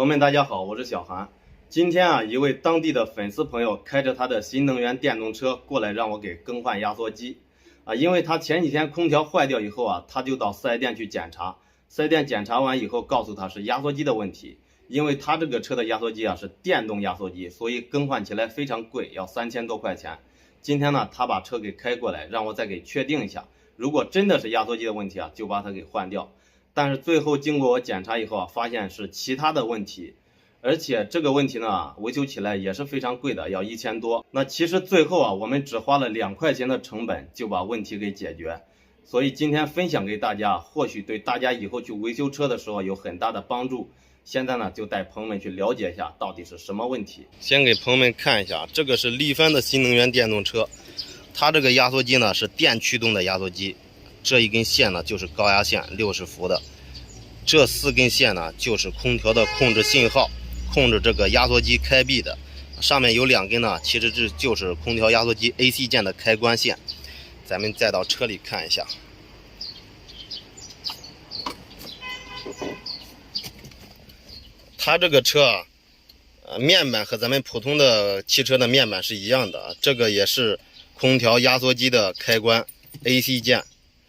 朋友们，大家好，我是小韩。今天一位当地的粉丝朋友开着他的新能源电动车过来让我给更换压缩机因为他前几天空调坏掉以后他就到4S店去检查，4S店检查完以后告诉他是压缩机的问题，因为他这个车的压缩机是电动压缩机，所以更换起来非常贵，要3000多块钱。今天呢，他把车给开过来，让我再给确定一下，如果真的是压缩机的问题就把它给换掉。但是最后经过我检查以后发现是其他的问题，而且这个问题呢，维修起来也是非常贵的，要1000多。那其实最后我们只花了2块钱的成本就把问题给解决，所以今天分享给大家，或许对大家以后去维修车的时候有很大的帮助。现在呢，就带朋友们去了解一下到底是什么问题。先给朋友们看一下，这个是力帆的新能源电动车，它这个压缩机呢是电驱动的压缩机，这一根线呢就是高压线60伏的，这4根线呢就是空调的控制信号，控制这个压缩机开闭的。上面有2根呢，其实这就是空调压缩机 AC 键的开关线。咱们再到车里看一下，它这个车面板和咱们普通的汽车的面板是一样的，这个也是空调压缩机的开关 AC 键。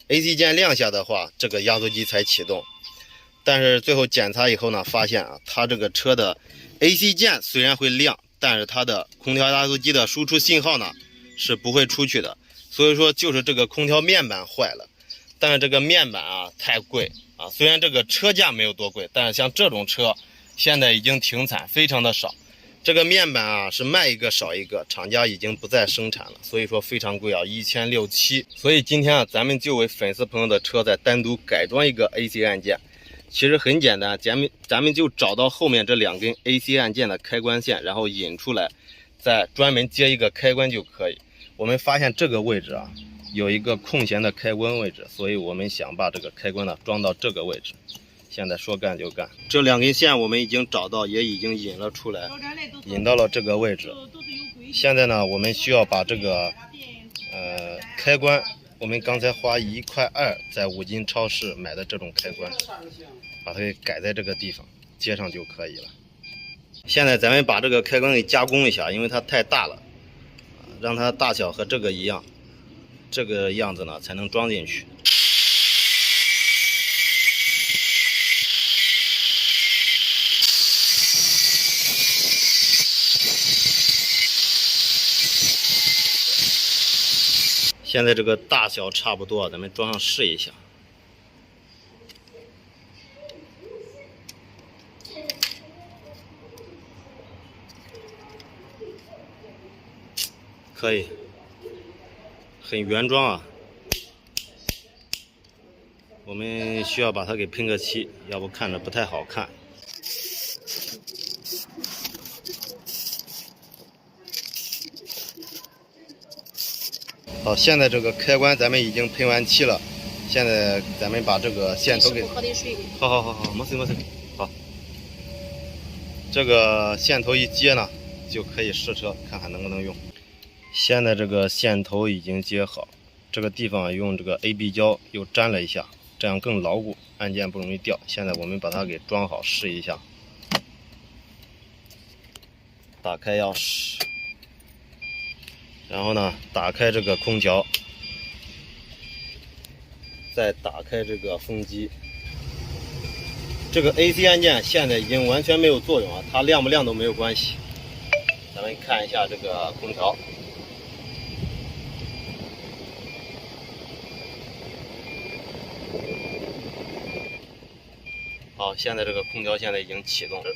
AC 键亮下的话，这个压缩机才启动。但是最后检查以后呢，发现它这个车的 AC 键虽然会亮，但是它的空调压缩机的输出信号呢是不会出去的。所以说就是这个空调面板坏了。但是这个面板太贵虽然这个车价没有多贵，但是像这种车现在已经停产，非常的少。这个面板是卖一个少一个，厂家已经不再生产了，所以说非常贵1600、1700。所以今天咱们就为粉丝朋友的车再单独改装一个 AC 按键。其实很简单，咱们就找到后面这2根 AC 按键的开关线，然后引出来，再专门接一个开关就可以。我们发现这个位置有一个空闲的开关位置，所以我们想把这个开关装到这个位置。现在说干就干，这2根线我们已经找到，也已经引了出来，引到了这个位置。现在呢，我们需要把这个开关，我们刚才花1.2块在5金超市买的这种开关，把它给改在这个地方接上就可以了。现在咱们把这个开关给加工一下，因为它太大了，让它大小和这个一样，这个样子呢才能装进去。现在这个大小差不多，咱们装上试一下。可以，很原装我们需要把它给喷个漆，要不看着不太好看。好，现在这个开关咱们已经喷完漆了，现在咱们把这个线头给，好，没事，好，这个线头一接呢，就可以试车，看看能不能用。现在这个线头已经接好，这个地方用这个 AB 胶又粘了一下，这样更牢固，按键不容易掉。现在我们把它给装好，试一下。打开钥匙。然后呢，打开这个空调，再打开这个风机。这个 AC 按键现在已经完全没有作用它亮不亮都没有关系。咱们看一下这个空调，好，现在这个空调现在已经启动了。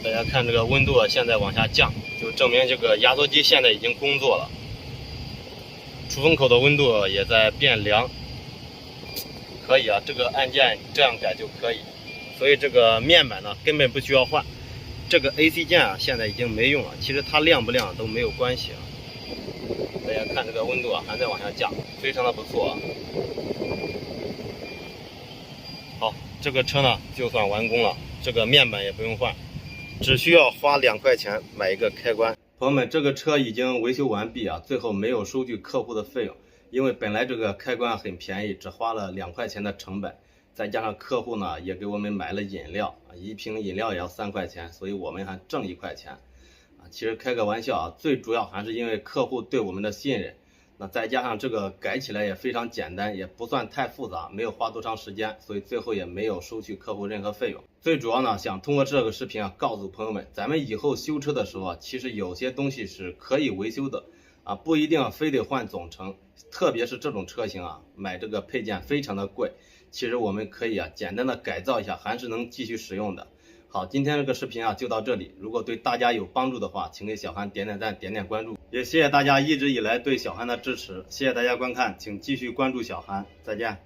大家看这个温度现在往下降，就证明这个压缩机现在已经工作了。出风口的温度也在变凉，可以这个按键这样改就可以。所以这个面板呢根本不需要换，这个 AC 键现在已经没用了。其实它亮不亮都没有关系大家看这个温度还在往下降，非常的不错好，这个车呢就算完工了，这个面板也不用换。只需要花2块钱买一个开关。朋友们，这个车已经维修完毕最后没有收取客户的费用，因为本来这个开关很便宜，只花了2块钱的成本。再加上客户呢也给我们买了饮料啊，1瓶饮料也要3块钱，所以我们还挣1块钱啊。其实开个玩笑啊，最主要还是因为客户对我们的信任。那再加上这个改起来也非常简单，也不算太复杂，没有花多长时间，所以最后也没有收取客户任何费用。最主要呢，想通过这个视频啊，告诉朋友们，咱们以后修车的时候啊，其实有些东西是可以维修的啊，不一定非得换总成，特别是这种车型啊，买这个配件非常的贵。其实我们可以啊，简单的改造一下，还是能继续使用的。好，今天这个视频啊就到这里。如果对大家有帮助的话，请给小韩点点赞，点点关注，也谢谢大家一直以来对小韩的支持。谢谢大家观看，请继续关注小韩，再见。